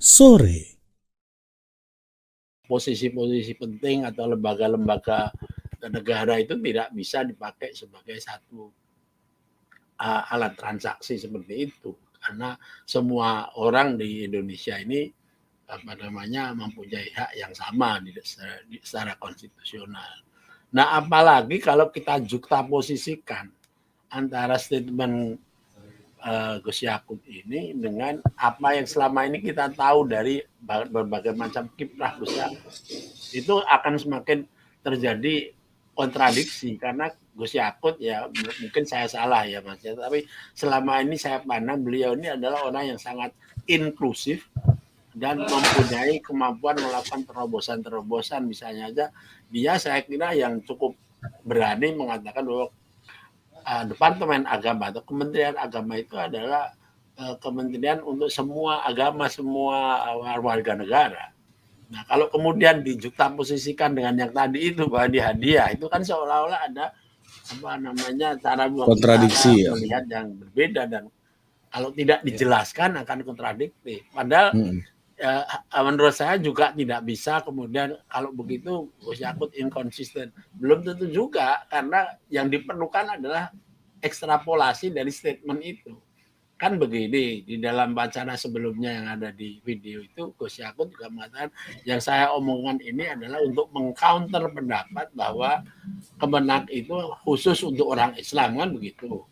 sore. Posisi-posisi penting atau lembaga-lembaga negara itu tidak bisa dipakai sebagai satu alat transaksi seperti itu, karena semua orang di Indonesia ini mempunyai hak yang sama secara konstitusional. Nah, apalagi kalau kita juxtaposisikan antara statement Gus Yakut ini dengan apa yang selama ini kita tahu dari berbagai macam kiprah Gus Yakut, itu akan semakin terjadi kontradiksi, karena Gus Yakut ya mungkin saya salah ya Mas, tapi selama ini saya pandang beliau ini adalah orang yang sangat inklusif dan mempunyai kemampuan melakukan terobosan-terobosan. Misalnya aja dia, saya kira yang cukup berani mengatakan bahwa Departemen Agama atau Kementerian Agama itu adalah kementerian untuk semua agama, semua warga negara. Nah, kalau kemudian dijuxtaposisikan dengan yang tadi itu bahwa dia hadiah, itu kan seolah-olah ada cara kontradiksi melihat yang berbeda, dan kalau tidak dijelaskan akan kontradiktif. Padahal menurut saya juga tidak bisa kemudian kalau begitu Gus Yakut inkonsisten. Belum tentu juga, karena yang diperlukan adalah ekstrapolasi dari statement itu. Kan begini, di dalam wacana sebelumnya yang ada di video itu, Gus Yakut juga mengatakan yang saya omongkan ini adalah untuk mengcounter pendapat bahwa Kemenak itu khusus untuk orang Islam, kan begitu.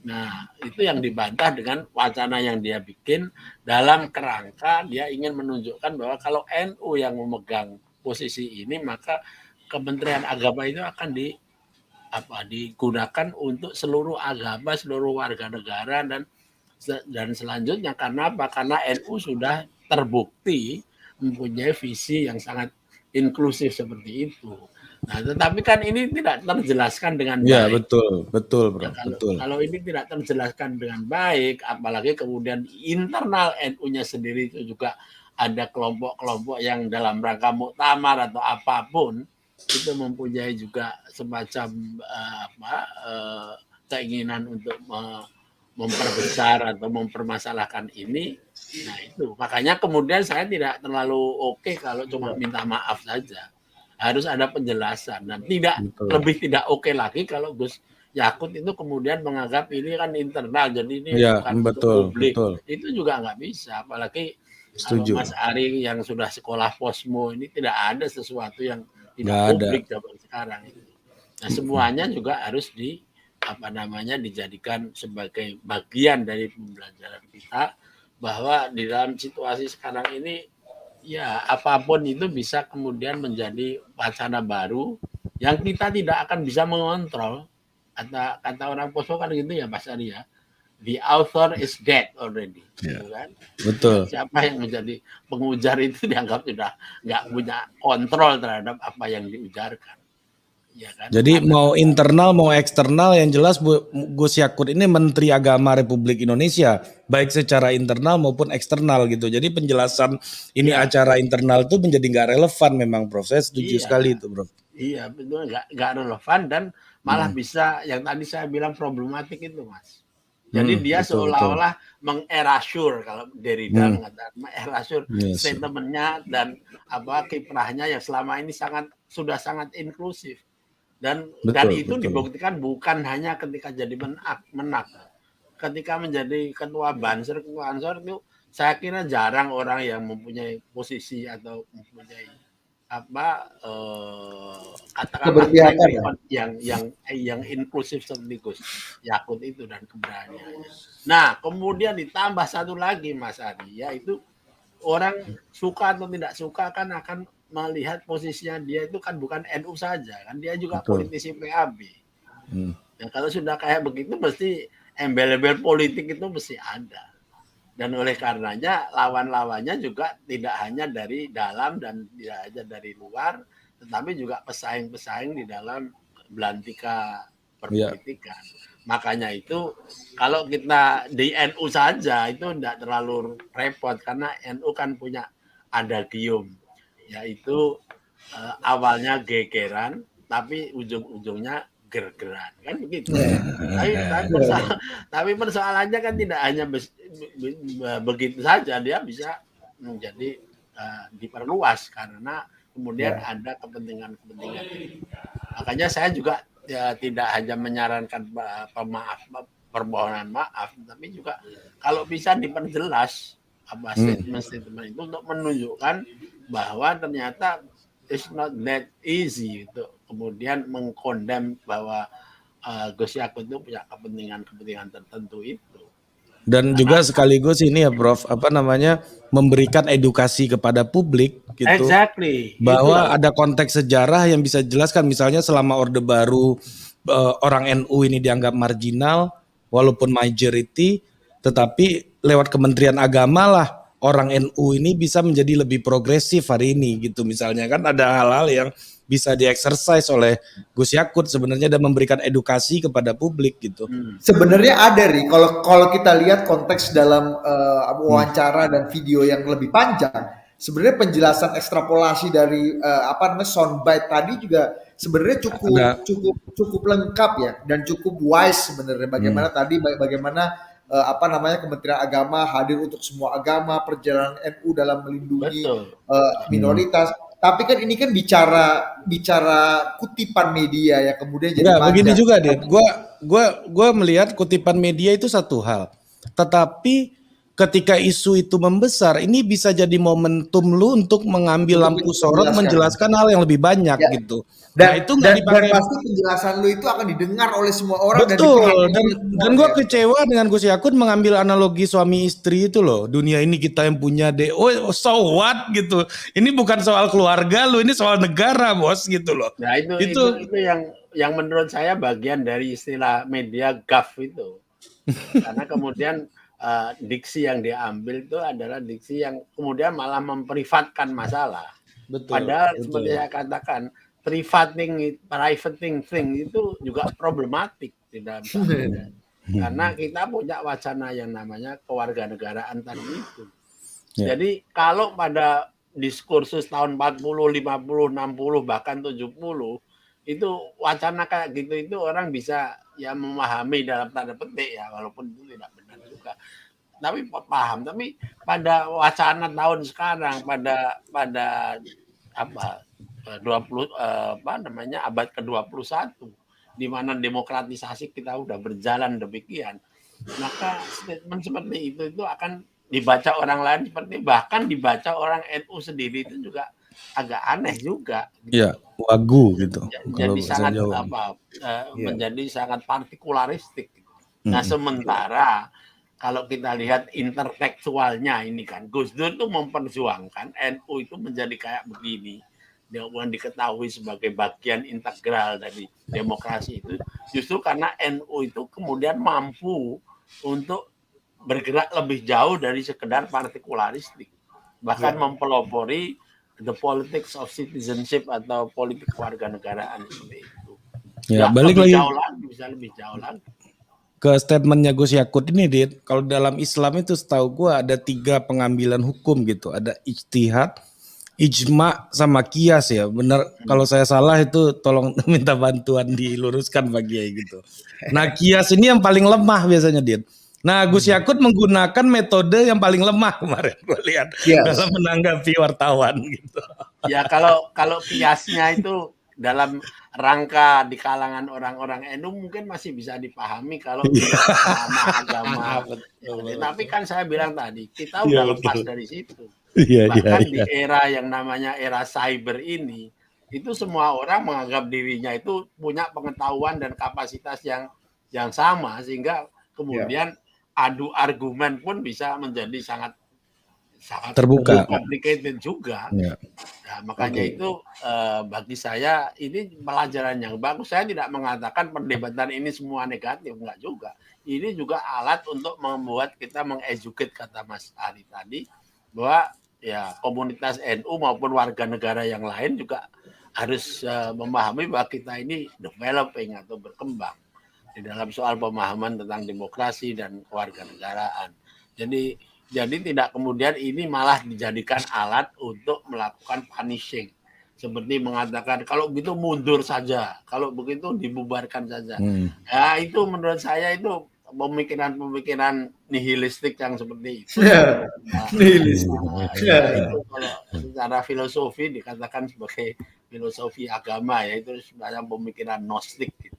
Nah, itu yang dibantah dengan wacana yang dia bikin dalam kerangka dia ingin menunjukkan bahwa kalau NU yang memegang posisi ini, maka Kementerian Agama itu akan digunakan untuk seluruh agama, seluruh warga negara, dan selanjutnya. Karena apa? Karena NU sudah terbukti mempunyai visi yang sangat inklusif seperti itu. Nah, tetapi kan ini tidak terjelaskan dengan baik. Ya, betul, Bro. Ya, kalau ini tidak terjelaskan dengan baik, apalagi kemudian internal NU-nya sendiri itu juga ada kelompok-kelompok yang dalam rangka muktamar atau apapun itu mempunyai juga semacam keinginan untuk memperbesar atau mempermasalahkan ini. Nah, itu makanya kemudian saya tidak terlalu oke kalau cuma minta maaf saja. Harus ada penjelasan, dan lebih tidak oke lagi kalau Gus Yakut itu kemudian menganggap ini kan internal, jadi ini bukan untuk publik. Itu juga nggak bisa, apalagi kalau Mas Ari yang sudah sekolah posmo ini tidak ada sesuatu yang tidak publik zaman sekarang itu. Nah, semuanya juga harus dijadikan sebagai bagian dari pembelajaran kita, bahwa di dalam situasi sekarang ini ya apapun itu bisa kemudian menjadi wacana baru yang kita tidak akan bisa mengontrol. Kata orang Poso kan gitu ya Mas Ari ya, the author is dead already, gitu kan? Betul. Siapa yang menjadi pengujar itu dianggap sudah nggak punya kontrol terhadap apa yang diujarkan. Ya kan? Jadi mau internal mau eksternal, yang jelas Gus Yakut ini Menteri Agama Republik Indonesia, baik secara internal maupun eksternal gitu. Jadi penjelasan ini acara internal itu menjadi nggak relevan memang, Prof. Saya setuju sekali itu, Bro. Iya, betul, nggak relevan, dan malah bisa yang tadi saya bilang problematik itu, Mas. Jadi dia seolah-olah mengerasure, kalau Derrida mengatakan mengerasure statementnya dan kiprahnya yang selama ini sudah sangat inklusif. Dan itu dibuktikan bukan hanya ketika jadi menak. Ketika menjadi ketua Banser itu saya kira jarang orang yang mempunyai posisi atau mempunyai katakanlah yang inklusif seperti Gus Yakut itu dan keberaniannya. Nah, kemudian ditambah satu lagi Mas Adi, yaitu orang suka atau tidak suka kan akan melihat posisinya dia itu kan bukan NU saja, kan dia juga politisi PAB. Dan kalau sudah kayak begitu mesti embel-embel politik itu mesti ada. Dan oleh karenanya lawan-lawannya juga tidak hanya dari dalam dan tidak hanya dari luar, tetapi juga pesaing-pesaing di dalam belantika perpolitikan. Makanya itu kalau kita di NU saja itu tidak terlalu repot, karena NU kan punya adagium, yaitu awalnya gegeran tapi ujung-ujungnya gergeran, kan begitu. Tapi persoalannya kan tidak hanya begitu saja, dia bisa menjadi diperluas karena kemudian Ya. ada kepentingan-kepentingan ini. Makanya saya juga ya tidak hanya menyarankan permohonan maaf, tapi juga kalau bisa diperjelas apa statement-statement itu untuk menunjukkan bahwa ternyata it's not that easy itu kemudian mengkondem bahwa Gus Yakut itu punya kepentingan-kepentingan tertentu itu. Dan juga sekaligus ini ya Prof, apa namanya, memberikan edukasi kepada publik gitu. Exactly. Bahwa Itulah. ada konteks sejarah yang bisa dijelaskan, misalnya selama Orde Baru orang NU ini dianggap marginal walaupun majority, tetapi lewat Kementerian Agama lah orang NU ini bisa menjadi lebih progresif hari ini gitu. Misalnya kan ada hal-hal yang bisa dieksersis oleh Gus Yakut sebenarnya dan memberikan edukasi kepada publik gitu. Sebenarnya ada nih kalau kita lihat konteks dalam wawancara dan video yang lebih panjang, sebenarnya penjelasan ekstrapolasi dari soundbite tadi juga sebenarnya cukup lengkap ya dan cukup wise sebenarnya bagaimana tadi bagaimana Kementerian Agama hadir untuk semua agama, perjalanan NU dalam melindungi minoritas. Tapi kan ini kan bicara kutipan media ya kemudian jadi panjang. Begini juga Dit, gua melihat kutipan media itu satu hal, tetapi ketika isu itu membesar, ini bisa jadi momentum lu untuk mengambil lampu sorot menjelaskan hal yang lebih banyak gitu. Dan itu nggak dipakai. Dan pasti penjelasan lu itu akan didengar oleh semua orang. Betul. Dan gue kecewa dengan Gus Yakut mengambil analogi suami istri itu loh. Dunia ini kita yang punya deh. Oh, so what gitu. Ini bukan soal keluarga lu, ini soal negara bos gitu loh. Nah itu yang menurut saya bagian dari istilah media gaf itu. Karena kemudian diksi yang diambil itu adalah diksi yang kemudian malah memprivatkan masalah. Padahal seperti saya katakan, privating thing itu juga problematik di dalam sana. Karena kita punya wacana yang namanya kewarganegaraan tadi itu. Jadi kalau pada diskursus tahun 40, 50, 60 bahkan 70 itu wacana kayak gitu itu orang bisa ya memahami dalam tanda petik ya walaupun itu tidak benar juga. Tapi paham. Tapi pada wacana tahun sekarang pada abad ke-21 di mana demokratisasi kita udah berjalan demikian, maka statement seperti itu akan dibaca orang lain bahkan dibaca orang NU sendiri itu juga agak aneh juga. Iya, wagu gitu. Jadi sangat menjadi sangat partikularistik. Nah, sementara kalau kita lihat intertekstualnya ini kan Gus Dur itu memperjuangkan NU itu menjadi kayak begini. Dia diketahui sebagai bagian integral dari demokrasi itu justru karena NU itu kemudian mampu untuk bergerak lebih jauh dari sekedar partikularistik, bahkan mempelopori the politics of citizenship atau politik kewarganegaraan seperti itu. Ya, balik lagi bisa lebih jauh lagi ke statementnya Gus Yakut ini, Dit. Kalau dalam Islam itu setahu gue ada 3 pengambilan hukum gitu. Ada ijtihad, ijma, sama kias ya. Benar, kalau saya salah itu tolong minta bantuan diluruskan bagi gitu. Nah kias ini yang paling lemah biasanya, Dit. Nah Gus Yakut menggunakan metode yang paling lemah kemarin gue lihat dalam menanggapi wartawan gitu. Ya kalau kiasnya itu dalam rangka di kalangan orang-orang NU mungkin masih bisa dipahami kalau sama agama. Tapi kan saya bilang tadi kita udah lepas dari situ. Bahkan di era yang namanya era cyber ini itu semua orang menganggap dirinya itu punya pengetahuan dan kapasitas yang sama sehingga kemudian adu argumen pun bisa menjadi sangat terbuka, complicated juga. Nah, makanya itu bagi saya ini pelajaran yang bagus. Saya tidak mengatakan perdebatan ini semua negatif, enggak juga. Ini juga alat untuk membuat kita mengeducate, kata Mas Ari tadi, bahwa ya komunitas NU maupun warga negara yang lain juga harus memahami bahwa kita ini developing atau berkembang di dalam soal pemahaman tentang demokrasi dan kewarganegaraan. Jadi tidak kemudian ini malah dijadikan alat untuk melakukan punishing. Seperti mengatakan kalau begitu mundur saja, kalau begitu dibubarkan saja. Ya itu menurut saya itu pemikiran-pemikiran nihilistik yang seperti itu. Nihilistik. Itu kalau secara filosofi dikatakan sebagai filosofi agama, ya itu sebenarnya pemikiran gnostik gitu.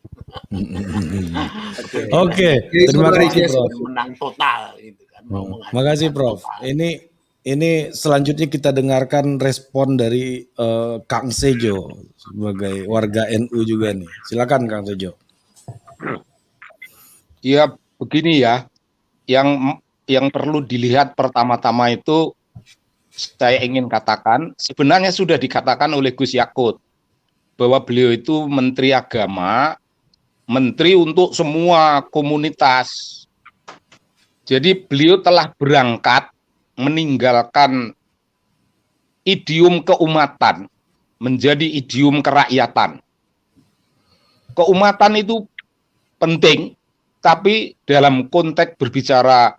Oke, terima kasih Prof. Menang total gitu kan. Makasih Prof. Ini selanjutnya kita dengarkan respon dari Kang Sejo sebagai warga NU juga nih. Silakan Kang Sejo. Ya begini ya, yang perlu dilihat pertama-tama itu saya ingin katakan, sebenarnya sudah dikatakan oleh Gus Yakut bahwa beliau itu Menteri Agama, Menteri untuk semua komunitas. Jadi beliau telah berangkat meninggalkan idiom keumatan menjadi idiom kerakyatan. Keumatan itu penting, tapi dalam konteks berbicara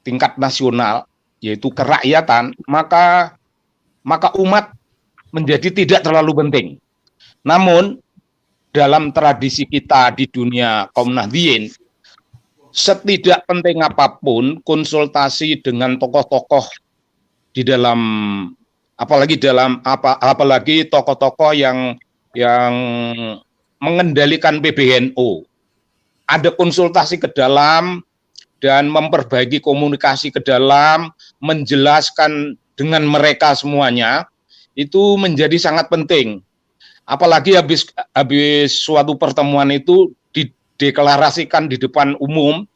tingkat nasional, yaitu kerakyatan, maka umat menjadi tidak terlalu penting. Namun, dalam tradisi kita di dunia kaum Nahdliyin, setidak penting apapun konsultasi dengan tokoh-tokoh di dalam, apalagi tokoh-tokoh yang mengendalikan PBNU, ada konsultasi ke dalam dan memperbaiki komunikasi ke dalam, menjelaskan dengan mereka semuanya, itu menjadi sangat penting. Apalagi habis suatu pertemuan itu dideklarasikan di depan umum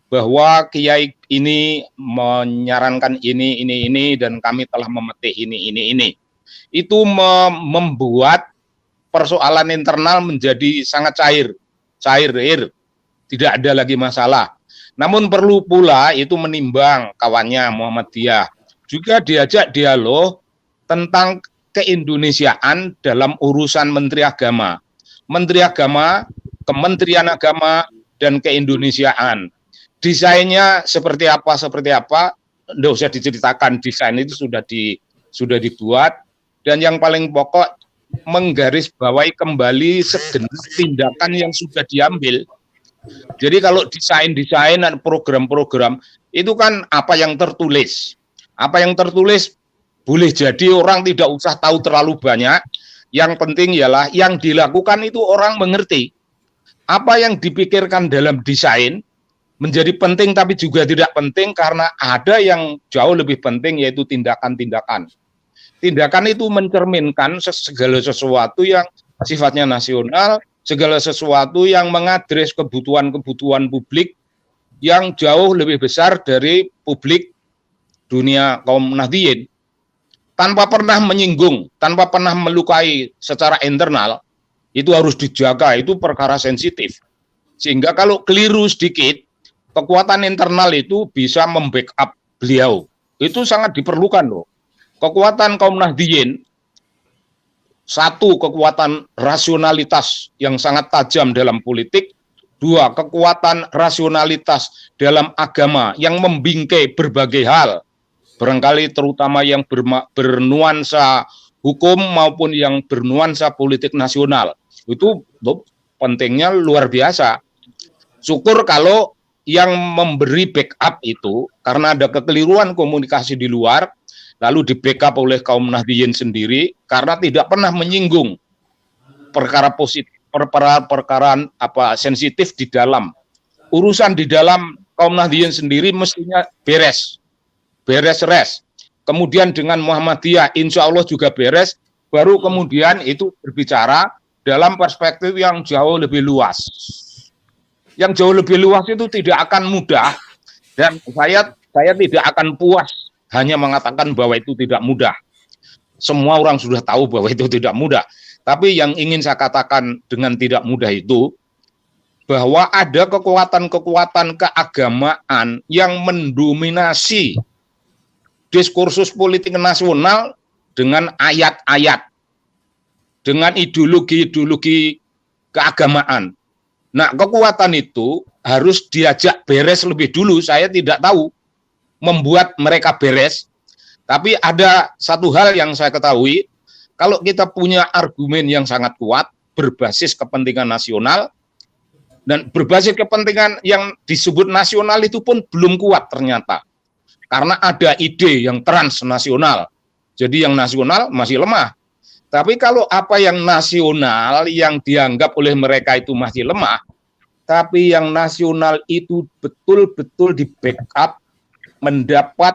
bahwa kiai ini menyarankan ini dan kami telah memetik ini. Itu membuat persoalan internal menjadi sangat cair, tidak ada lagi masalah. Namun perlu pula itu menimbang kawannya Muhammadiyah, juga diajak dialog tentang keindonesiaan dalam urusan Menteri Agama, Kementerian Agama, dan keindonesiaan. Desainnya seperti apa, tidak usah diceritakan, desain itu sudah dibuat, dan yang paling pokok menggarisbawahi kembali segenap tindakan yang sudah diambil. Jadi kalau desain dan program-program itu kan apa yang tertulis boleh jadi orang tidak usah tahu terlalu banyak. Yang penting ialah yang dilakukan itu orang mengerti. Apa yang dipikirkan dalam desain menjadi penting tapi juga tidak penting karena ada yang jauh lebih penting, yaitu tindakan-tindakan. Tindakan itu mencerminkan segala sesuatu yang sifatnya nasional, segala sesuatu yang mengadres kebutuhan-kebutuhan publik yang jauh lebih besar dari publik dunia kaum Nahdliyin. Tanpa pernah menyinggung, tanpa pernah melukai secara internal, itu harus dijaga, itu perkara sensitif. Sehingga kalau keliru sedikit, kekuatan internal itu bisa membackup beliau. Itu sangat diperlukan loh. Kekuatan kaum Nahdliyin, satu, kekuatan rasionalitas yang sangat tajam dalam politik. Dua, kekuatan rasionalitas dalam agama yang membingkai berbagai hal. Barangkali terutama yang bernuansa hukum maupun yang bernuansa politik nasional. Itu pentingnya luar biasa. Syukur kalau yang memberi backup itu, karena ada kekeliruan komunikasi di luar, lalu di-backup oleh kaum Nahdliyin sendiri karena tidak pernah menyinggung perkara positif, perkara sensitif di dalam urusan di dalam kaum Nahdliyin sendiri mestinya beres. Kemudian dengan Muhammadiyah insya Allah juga beres, baru kemudian itu berbicara dalam perspektif yang jauh lebih luas. Yang jauh lebih luas itu tidak akan mudah, dan saya tidak akan puas hanya mengatakan bahwa itu tidak mudah. Semua orang sudah tahu bahwa itu tidak mudah. Tapi yang ingin saya katakan dengan tidak mudah itu, bahwa ada kekuatan-kekuatan keagamaan yang mendominasi diskursus politik nasional dengan ayat-ayat, dengan ideologi-ideologi keagamaan. Nah, kekuatan itu harus diajak beres lebih dulu. Saya tidak tahu membuat mereka beres, tapi ada satu hal yang saya ketahui, kalau kita punya argumen yang sangat kuat berbasis kepentingan nasional, Dan berbasis kepentingan yang disebut nasional itu pun belum kuat ternyata. Karena ada ide yang transnasional. Jadi yang nasional masih lemah. Tapi kalau apa yang nasional yang dianggap oleh mereka itu masih lemah, tapi yang nasional itu betul-betul di backup, mendapat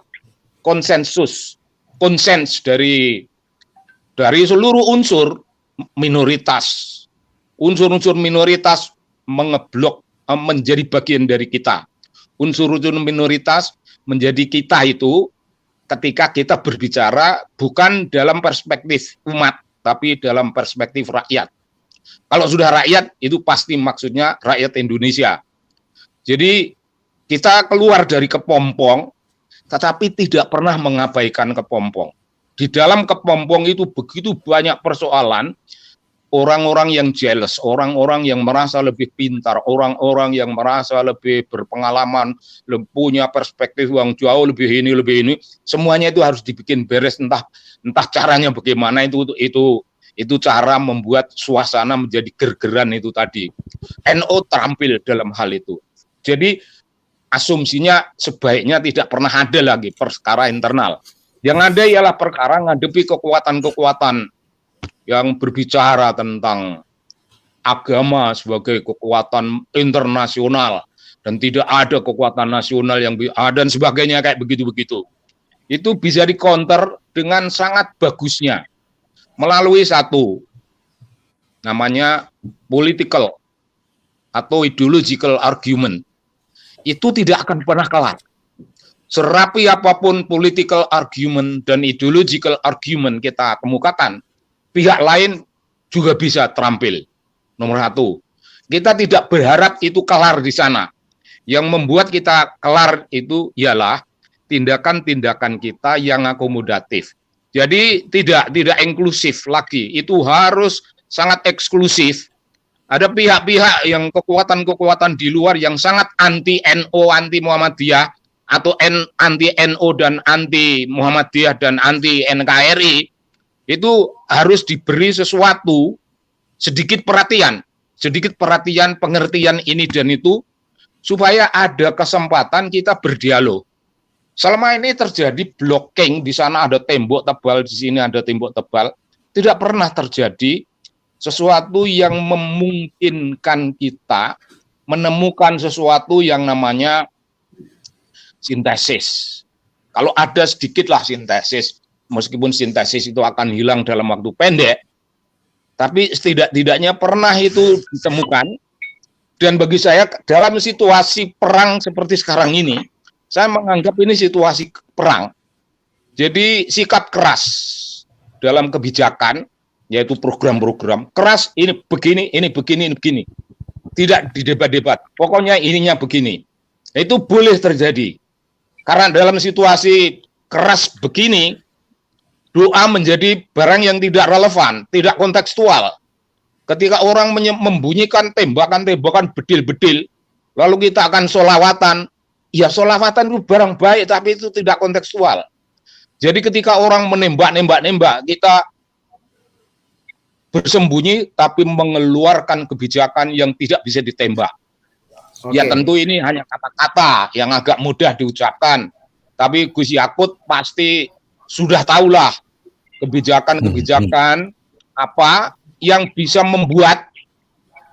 konsens dari seluruh unsur minoritas. Unsur-unsur minoritas mengeblok menjadi bagian dari kita. Unsur-unsur minoritas menjadi kita itu ketika kita berbicara bukan dalam perspektif umat, tapi dalam perspektif rakyat. Kalau sudah rakyat, itu pasti maksudnya rakyat Indonesia. Jadi kita keluar dari kepompong, tetapi tidak pernah mengabaikan kepompong. Di dalam kepompong itu begitu banyak persoalan, orang-orang yang jealous, orang-orang yang merasa lebih pintar, orang-orang yang merasa lebih berpengalaman, punya perspektif yang jauh lebih ini, semuanya itu harus dibikin beres, entah caranya bagaimana, itu cara membuat suasana menjadi gergeran itu tadi. NU terampil dalam hal itu. Jadi asumsinya sebaiknya tidak pernah ada lagi perkara internal. Yang ada ialah perkara ngadepi kekuatan-kekuatan yang berbicara tentang agama sebagai kekuatan internasional dan tidak ada kekuatan nasional yang dan sebagainya kayak begitu-begitu. Itu bisa di-counter dengan sangat bagusnya melalui satu namanya political atau ideological argument. Itu tidak akan pernah kelar. Serapi apapun political argument dan ideological argument kita kemukakan, pihak lain juga bisa terampil. Nomor satu, kita tidak berharap itu kelar di sana. Yang membuat kita kelar itu ialah tindakan-tindakan kita yang akomodatif. Jadi tidak inklusif lagi, itu harus sangat eksklusif. Ada pihak-pihak yang kekuatan-kekuatan di luar yang sangat anti NU, anti Muhammadiyah, atau anti NU dan anti Muhammadiyah dan anti NKRI, itu harus diberi sesuatu, sedikit perhatian, pengertian ini dan itu, supaya ada kesempatan kita berdialog. Selama ini terjadi blocking, di sana ada tembok tebal, di sini ada tembok tebal, tidak pernah terjadi sesuatu yang memungkinkan kita menemukan sesuatu yang namanya sintesis. Kalau ada sedikitlah sintesis, meskipun sintesis itu akan hilang dalam waktu pendek, tapi setidak-tidaknya pernah itu ditemukan. Dan bagi saya dalam situasi perang seperti sekarang ini, saya menganggap ini situasi perang. Jadi sikap keras dalam kebijakan, yaitu program-program keras, ini begini, ini begini, ini begini. Tidak didebat-debat, pokoknya ininya begini. Itu boleh terjadi. Karena dalam situasi keras begini, doa menjadi barang yang tidak relevan, tidak kontekstual. Ketika orang membunyikan tembakan-tembakan bedil-bedil, lalu kita akan sholawatan, ya sholawatan itu barang baik, tapi itu tidak kontekstual. Jadi ketika orang menembak-nembak, kita bersembunyi, tapi mengeluarkan kebijakan yang tidak bisa ditembak. Ya tentu ini hanya kata-kata yang agak mudah diucapkan, tapi Gus Yakut pasti sudah tahulah kebijakan-kebijakan apa yang bisa membuat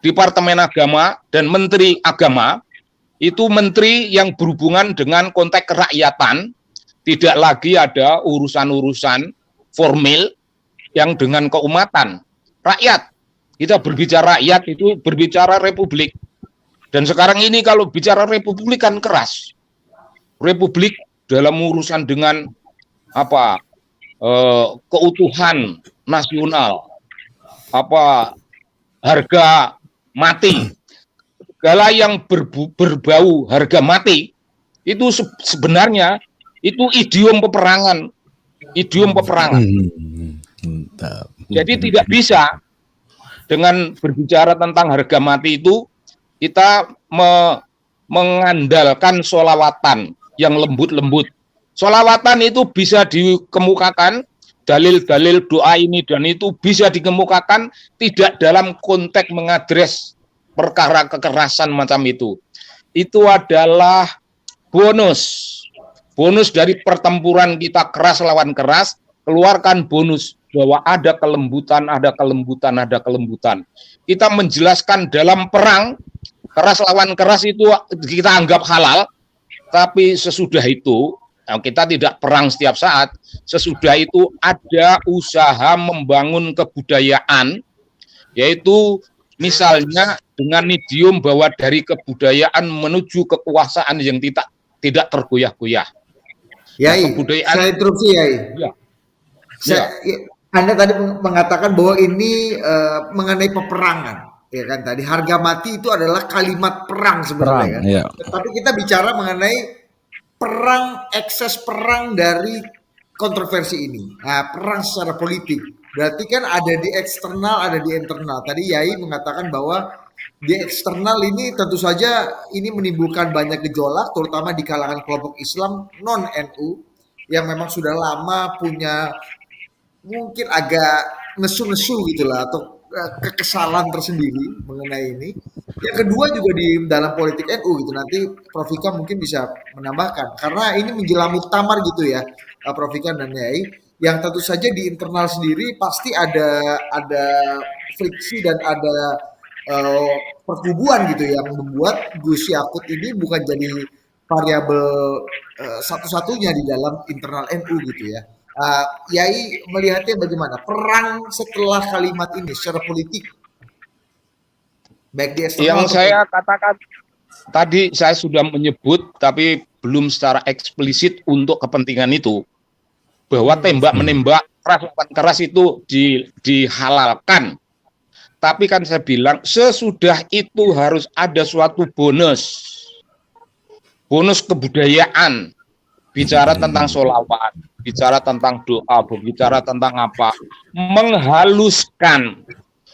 Departemen Agama dan Menteri Agama itu menteri yang berhubungan dengan konteks kerakyatan, tidak lagi ada urusan-urusan formil yang dengan keumatan. Rakyat, kita berbicara rakyat itu berbicara republik. Dan sekarang ini kalau bicara republik kan keras. Republik dalam urusan dengan apa keutuhan nasional, apa harga mati, segala yang berbau harga mati itu sebenarnya itu idiom peperangan. Jadi tidak bisa dengan berbicara tentang harga mati itu kita mengandalkan sholawatan yang lembut-lembut. Sholawatan itu bisa dikemukakan, dalil-dalil doa ini dan itu bisa dikemukakan tidak dalam konteks mengadres perkara kekerasan macam itu adalah bonus dari pertempuran kita keras lawan keras, keluarkan bonus bahwa ada kelembutan. Kita menjelaskan dalam perang keras lawan keras itu kita anggap halal, tapi sesudah itu kita tidak perang setiap saat. Sesudah itu ada usaha membangun kebudayaan, yaitu misalnya dengan idiom bahwa dari kebudayaan menuju kekuasaan yang tidak tergoyah-goyah. Yai, kebudayaan, saya interupsi Yai. Anda tadi mengatakan bahwa ini mengenai peperangan, ya kan? Tadi harga mati itu adalah kalimat perang sebenarnya, kan? Ya. Tapi kita bicara mengenai perang, ekses perang dari kontroversi ini. Nah, perang secara politik. Berarti kan ada di eksternal, ada di internal. Tadi Yai mengatakan bahwa di eksternal ini tentu saja ini menimbulkan banyak gejolak, terutama di kalangan kelompok Islam non-NU yang memang sudah lama punya mungkin agak nesu-nesu gitulah atau kekesalan tersendiri mengenai ini. Yang kedua juga di dalam politik NU gitu. Nanti Prof Ikam mungkin bisa menambahkan karena ini menjelang muktamar gitu ya, Prof Ikam dan Yai. Yang tentu saja di internal sendiri pasti ada friksi dan ada perkubuan gitu yang membuat Gus Yakut ini bukan jadi variabel satu-satunya di dalam internal NU gitu ya. Yai melihatnya bagaimana perang setelah kalimat ini secara politik, baik di eksternal. Yang saya katakan tadi saya sudah menyebut tapi belum secara eksplisit untuk kepentingan itu bahwa tembak menembak keras itu dihalalkan. Tapi kan saya bilang sesudah itu harus ada suatu bonus kebudayaan. Bicara tentang sholawat, bicara tentang doa, bicara tentang apa,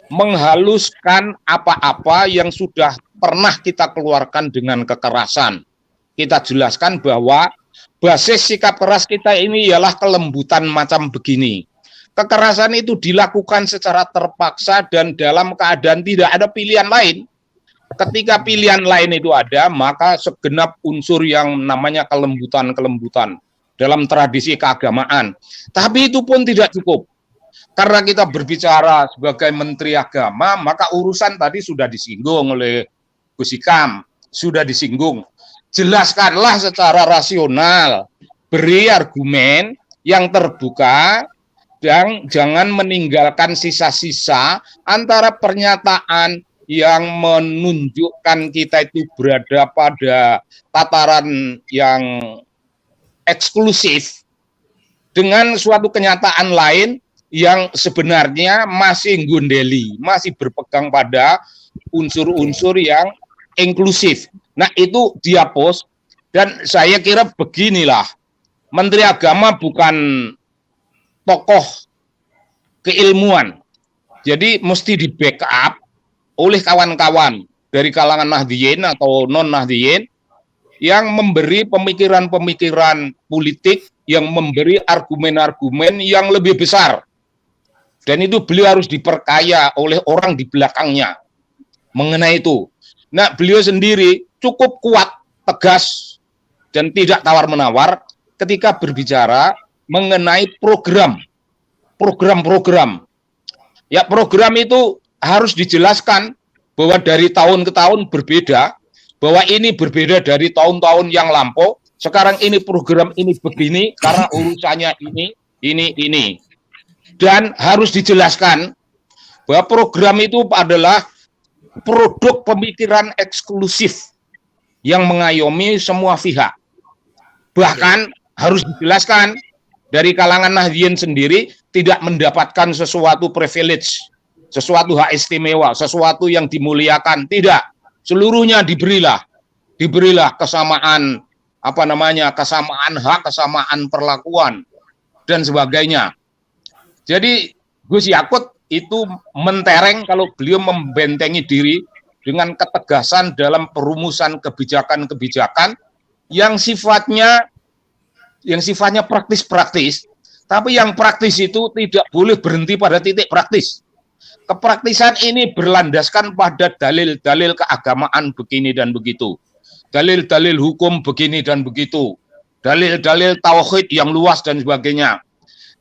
menghaluskan apa-apa yang sudah pernah kita keluarkan dengan kekerasan. Kita jelaskan bahwa basis sikap keras kita ini ialah kelembutan macam begini. Kekerasan itu dilakukan secara terpaksa dan dalam keadaan tidak ada pilihan lain. Ketika pilihan lain itu ada, maka segenap unsur yang namanya kelembutan dalam tradisi keagamaan. Tapi itu pun tidak cukup. Karena kita berbicara sebagai Menteri Agama, maka urusan tadi sudah disinggung oleh Gus Ikam, sudah disinggung. Jelaskanlah secara rasional, beri argumen yang terbuka, dan jangan meninggalkan sisa-sisa antara pernyataan yang menunjukkan kita itu berada pada tataran yang eksklusif dengan suatu kenyataan lain yang sebenarnya masih gundeli, masih berpegang pada unsur-unsur yang inklusif. Nah, itu dihapus dan saya kira beginilah, Menteri Agama bukan tokoh keilmuan. Jadi mesti di backup oleh kawan-kawan dari kalangan Nahdliyin atau non-Nahdliyin yang memberi pemikiran-pemikiran politik, yang memberi argumen-argumen yang lebih besar. Dan itu beliau harus diperkaya oleh orang di belakangnya mengenai itu. Nah, beliau sendiri cukup kuat, tegas, dan tidak tawar-menawar ketika berbicara mengenai program. Ya, program itu harus dijelaskan bahwa dari tahun ke tahun berbeda, bahwa ini berbeda dari tahun-tahun yang lampau. Sekarang ini program ini begini karena urusannya ini. Dan harus dijelaskan bahwa program itu adalah produk pemikiran eksklusif yang mengayomi semua pihak. Bahkan harus dijelaskan dari kalangan Nahdliyin sendiri tidak mendapatkan sesuatu privilege, sesuatu hak istimewa, sesuatu yang dimuliakan, tidak. Seluruhnya diberilah kesamaan kesamaan hak, kesamaan perlakuan dan sebagainya. Jadi Gus Yakut itu mentereng kalau beliau membentengi diri dengan ketegasan dalam perumusan kebijakan-kebijakan yang sifatnya praktis-praktis, tapi yang praktis itu tidak boleh berhenti pada titik praktis. kepraktisan ini berlandaskan pada dalil-dalil keagamaan begini dan begitu. Dalil-dalil hukum begini dan begitu. Dalil-dalil tauhid yang luas dan sebagainya.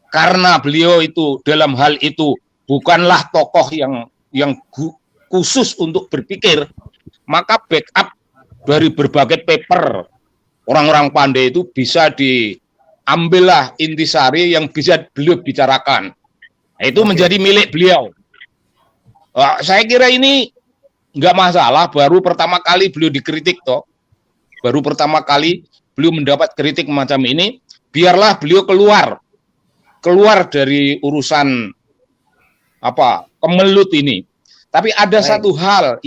Karena beliau itu dalam hal itu bukanlah tokoh yang khusus untuk berpikir, maka backup dari berbagai paper orang-orang pandai itu bisa diambillah intisari yang bisa beliau bicarakan. Itu menjadi milik beliau. Saya kira ini nggak masalah, baru pertama kali beliau dikritik toh. Baru pertama kali beliau mendapat kritik macam ini, biarlah beliau keluar dari urusan kemelut ini. Tapi ada satu hal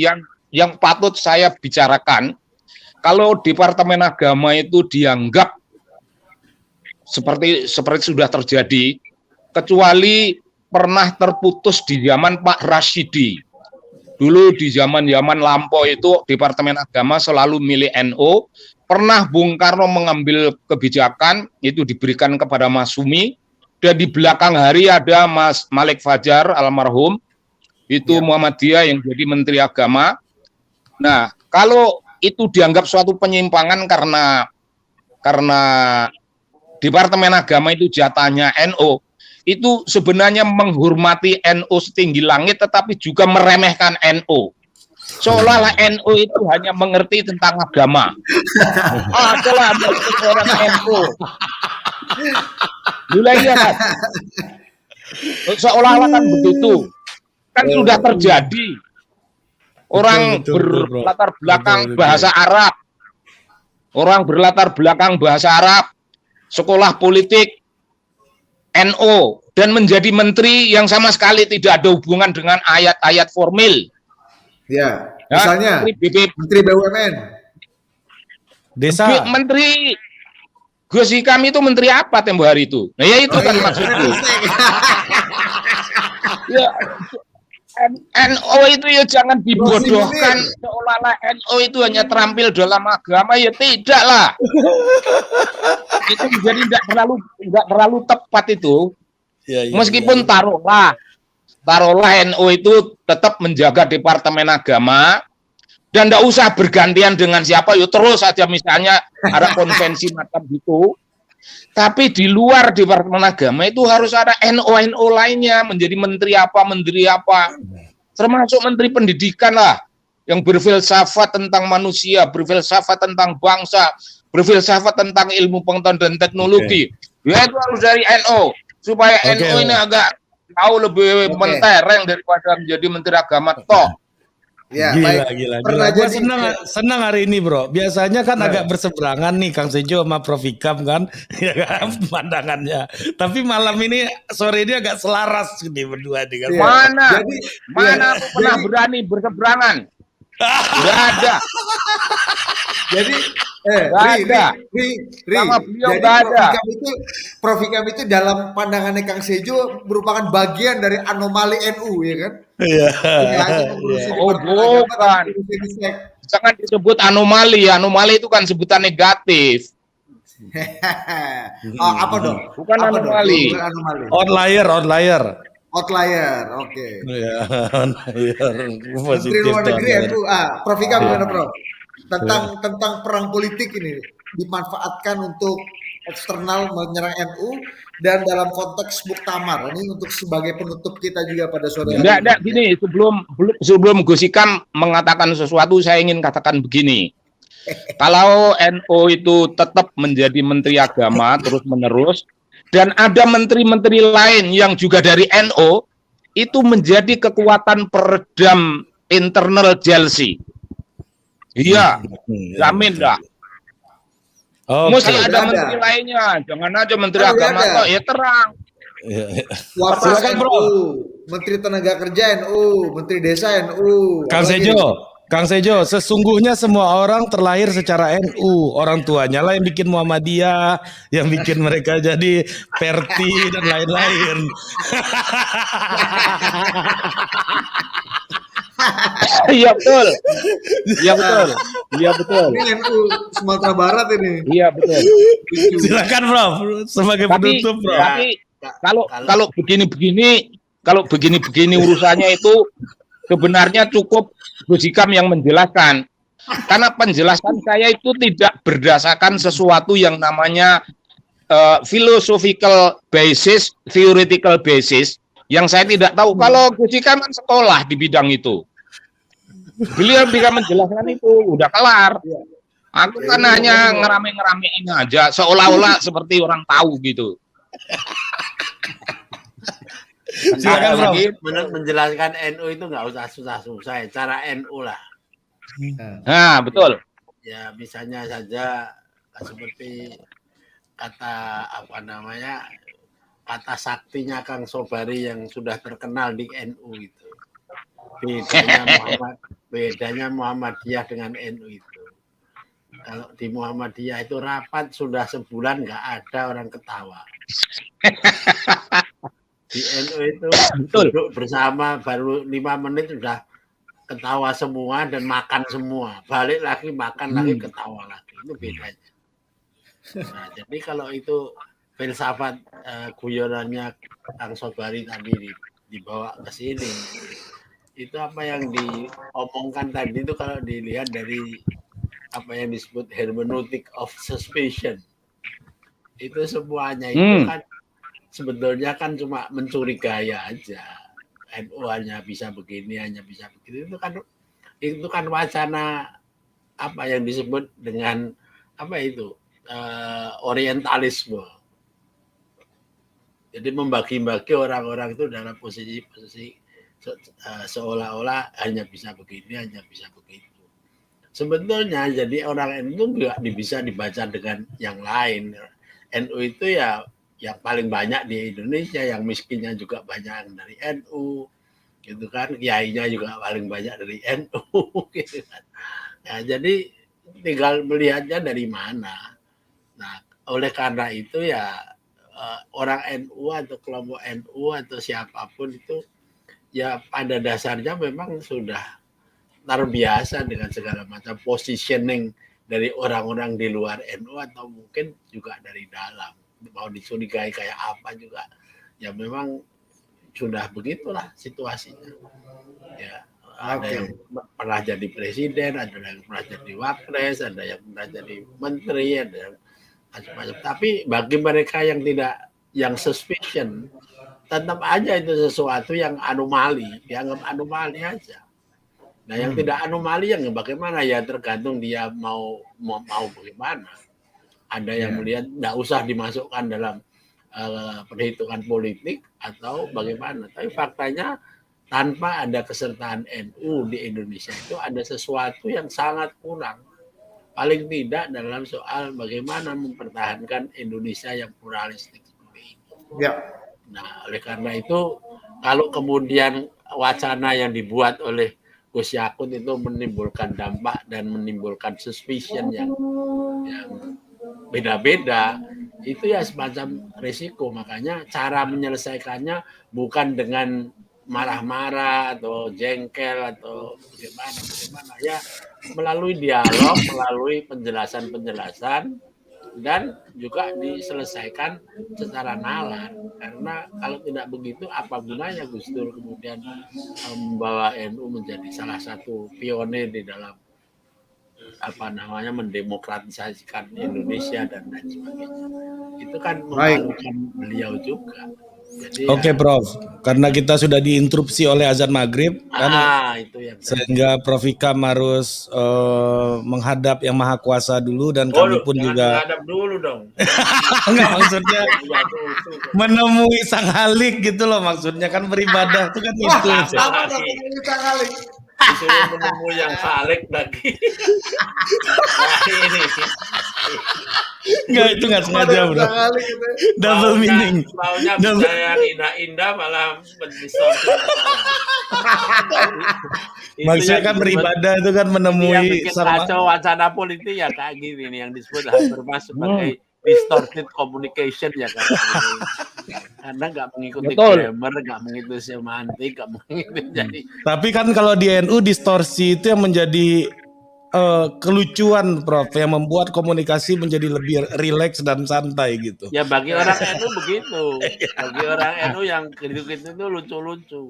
yang patut saya bicarakan. Kalau Departemen Agama itu dianggap seperti sudah terjadi, kecuali pernah terputus di zaman Pak Rasyidi. Dulu di zaman lampau itu Departemen Agama selalu milik NU. Pernah Bung Karno mengambil kebijakan itu diberikan kepada Mas Sumi, dan di belakang hari ada Mas Malik Fajar almarhum, itu Muhammadiyah yang jadi Menteri Agama. Nah, kalau itu dianggap suatu penyimpangan karena Departemen Agama itu jatahnya NU, itu sebenarnya menghormati NU setinggi langit, tetapi juga meremehkan NU. Seolah-olah NU itu hanya mengerti tentang agama. Adalah orang NU. Mulai kan? Seolah-olah kan begitu. Kan sudah terjadi. Orang berlatar belakang bahasa Arab. Orang berlatar belakang bahasa Arab, sekolah politik, NU, dan menjadi menteri yang sama sekali tidak ada hubungan dengan ayat-ayat formil. Ya, misalnya Menteri BUMN. Desa. Menteri Gus Hikam itu menteri apa tempo hari itu? Nah ya itu kan maksudku. Ya, NU itu ya jangan dibodohkan seolah-olah NU itu hanya terampil dalam agama, ya tidak lah. Itu menjadi tidak terlalu tepat itu. Meskipun taruhlah NU itu tetap menjaga Departemen Agama dan tidak usah bergantian dengan siapa, yuk terus saja misalnya ada konvensi macam gitu. Tapi di luar Departemen Agama itu harus ada NU lainnya, menjadi menteri apa, termasuk menteri pendidikan lah, yang berfilsafat tentang manusia, berfilsafat tentang bangsa, berfilsafat tentang ilmu pengetahuan dan teknologi. Ya itu harus dari NU, supaya NU ini agak jauh lebih mentereng daripada menjadi menteri agama toh. Ya, gila. Gue senang hari ini, bro. Biasanya kan agak berseberangan nih Kang Sejo sama Prof Ikam kan, ya kan pandangannya. Tapi malam ini, sore ini agak selaras nih berdua nih kan. Mana aku pernah berani berseberangan? Tidak ada. Jadi Prof Ikam itu dalam pandangannya Kang Sejo merupakan bagian dari anomali NU, ya kan? Iya. Oh bukan. Jangan disebut anomali. Anomali itu kan sebutan negatif. Apa dong? Bukan anomali. Outlier. Oke. Iya, Menteri Luar Negeri NU. Prof Ikam gimana, Prof? Tentang perang politik ini dimanfaatkan untuk eksternal menyerang NU dan dalam konteks muktamar ini untuk sebagai penutup kita juga pada sore hari. Enggak, gini, sebelum Gus Hikam mengatakan sesuatu, saya ingin katakan begini. Kalau NU itu tetap menjadi menteri agama terus-menerus, dan ada menteri-menteri lain yang juga dari NU, itu menjadi kekuatan peredam internal jealousy. Iya, jamin dah. Mesti ada menteri lainnya, jangan aja menteri agama kok, ya terang. Wapres NU, Menteri Tenaga Kerja NU, Menteri Desa NU. Kang Sejo, sesungguhnya semua orang terlahir secara NU. Orang tuanya lah yang bikin Muhammadiyah, yang bikin mereka jadi Perti dan lain-lain. Iya betul. Ini NU Sumatera Barat ini. Iya betul. Silakan Prof, sebagai penutup Prof. Tapi kalau begini-begini kalau begini-begini urusannya itu sebenarnya cukup Gus Hikam yang menjelaskan. Karena penjelasan saya itu tidak berdasarkan sesuatu yang namanya philosophical basis, theoretical basis, yang saya tidak tahu. Kalau Gus Hikam kan sekolah di bidang itu. Beliau bisa menjelaskan itu, udah kelar. Aku kan hanya ngerame-ngeramein aja, seolah-olah seperti orang tahu gitu. Silakan, Prof. Lagi menjelaskan NU itu nggak usah susah-susah ya. Cara NU lah. Nah, betul. Ya misalnya saja seperti kata kata saktinya Kang Sobari yang sudah terkenal di NU itu. Bedanya Muhammadiyah dengan NU itu. Kalau di Muhammadiyah itu rapat sudah sebulan nggak ada orang ketawa. Di NU itu duduk bersama baru 5 menit sudah ketawa semua dan makan semua. Balik lagi makan lagi ketawa lagi. Itu bedanya. Nah, jadi kalau itu filsafat guyonannya Kang Sobari tadi dibawa ke sini, itu apa yang diomongkan tadi itu kalau dilihat dari apa yang disebut hermeneutic of suspicion, itu semuanya itu kan sebetulnya kan cuma mencurigai aja. NU hanya bisa begini, hanya bisa begitu. Itu kan wacana apa yang disebut dengan apa itu orientalisme. Jadi membagi-bagi orang-orang itu dalam posisi seolah-olah hanya bisa begini, hanya bisa begitu. Sebetulnya jadi orang NU juga bisa dibaca dengan yang lain. NU itu ya yang paling banyak di Indonesia, yang miskinnya juga banyak dari NU, gitu kan, kiainya juga paling banyak dari NU, gitu kan. Nah, jadi tinggal melihatnya dari mana. Nah, oleh karena itu ya orang NU atau kelompok NU atau siapapun itu ya pada dasarnya memang sudah terbiasa dengan segala macam positioning dari orang-orang di luar NU atau mungkin juga dari dalam. Mau dicurigai kayak apa juga ya memang sudah begitulah situasinya ya. Ada yang pernah jadi presiden, ada yang pernah jadi wapres, ada yang pernah jadi menteri, ada yang macam-macam. Tapi bagi mereka yang tidak, yang suspicion, tetap aja itu sesuatu yang anomali, dianggap anomali aja. Nah, yang tidak anomali yang bagaimana ya tergantung dia mau bagaimana. Ada yang melihat nggak usah dimasukkan dalam perhitungan politik atau bagaimana. Tapi faktanya tanpa ada kesertaan NU di Indonesia itu ada sesuatu yang sangat kurang. Paling tidak dalam soal bagaimana mempertahankan Indonesia yang pluralistik seperti ini. Ya. Nah, oleh karena itu kalau kemudian wacana yang dibuat oleh Gus Yakut itu menimbulkan dampak dan menimbulkan suspicion yang beda-beda, itu ya semacam risiko. Makanya cara menyelesaikannya bukan dengan marah-marah atau jengkel atau bagaimana ya, melalui dialog, melalui penjelasan dan juga diselesaikan secara nalar. Karena kalau tidak begitu apa gunanya Gus Dur kemudian membawa NU menjadi salah satu pionir di dalam mendemokratisasikan Indonesia dan lain sebagainya. Itu kan memalukan beliau juga. Jadi Oke, Prof. Karena kita sudah diinterupsi oleh azan maghrib, kan, itu yang sehingga Prof Hikam harus menghadap yang maha kuasa dulu dan kami pun juga menghadap dulu dong. nggak, maksudnya menemui sang halik gitu loh, maksudnya kan beribadah itu kan itu. Apa menemui sang halik? Disuruh menemui yang halik lagi. Nah, ini. Enggak, itu nggak sengaja, Bro. Double meaning. Maunya bisa yang indah-indah malah mendistorsi. Maksudnya kan beribadah itu kan menemui yang bikin kacau wacana politik ya kayak gini nih, yang disebut Habermas sebagai distorted communication ya kan. Karena nggak mengikuti grammar, nggak mengikuti semantik, nggak mengikuti jadi. Tapi kan kalau di NU distorsi itu yang menjadi kelucuan Prof yang membuat komunikasi menjadi lebih rileks dan santai gitu. Ya bagi orang NU begitu. Bagi orang NU yang gitu-gitu itu lucu-lucu.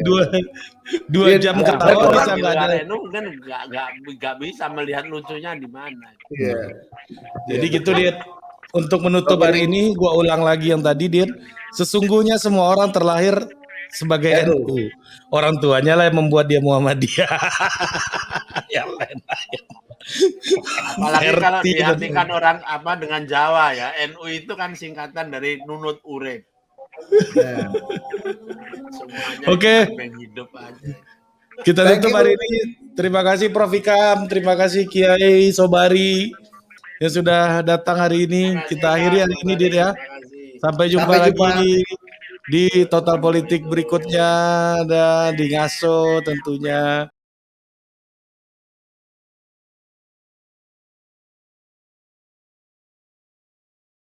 Dua Iya, jam iya. ketawa Orang bisa Bagi nggak ada. luar NU kan nggak bisa melihat lucunya di mana. Iya. Jadi gitu Dit. Untuk menutup hari ini gua ulang lagi yang tadi Dit. Sesungguhnya semua orang terlahir sebagai NU. Orang tuanya lah yang membuat dia Muhammadiyah. Yang lain. Apalagi kalau Verti dan- diartikan orang apa dengan Jawa ya, NU itu kan singkatan dari nunut urip. Nah, Semuanya Oke. pengen hidup aja. Kita Thank tutup you. hari ini. Terima kasih Prof Ikam, terima kasih Kiai Sobari yang sudah datang hari ini. Kita akhiri hari ini Dit ya. Terima kasih. Sampai jumpa Sampai jumpa. lagi di Total Politik berikutnya dan di Ngaso tentunya.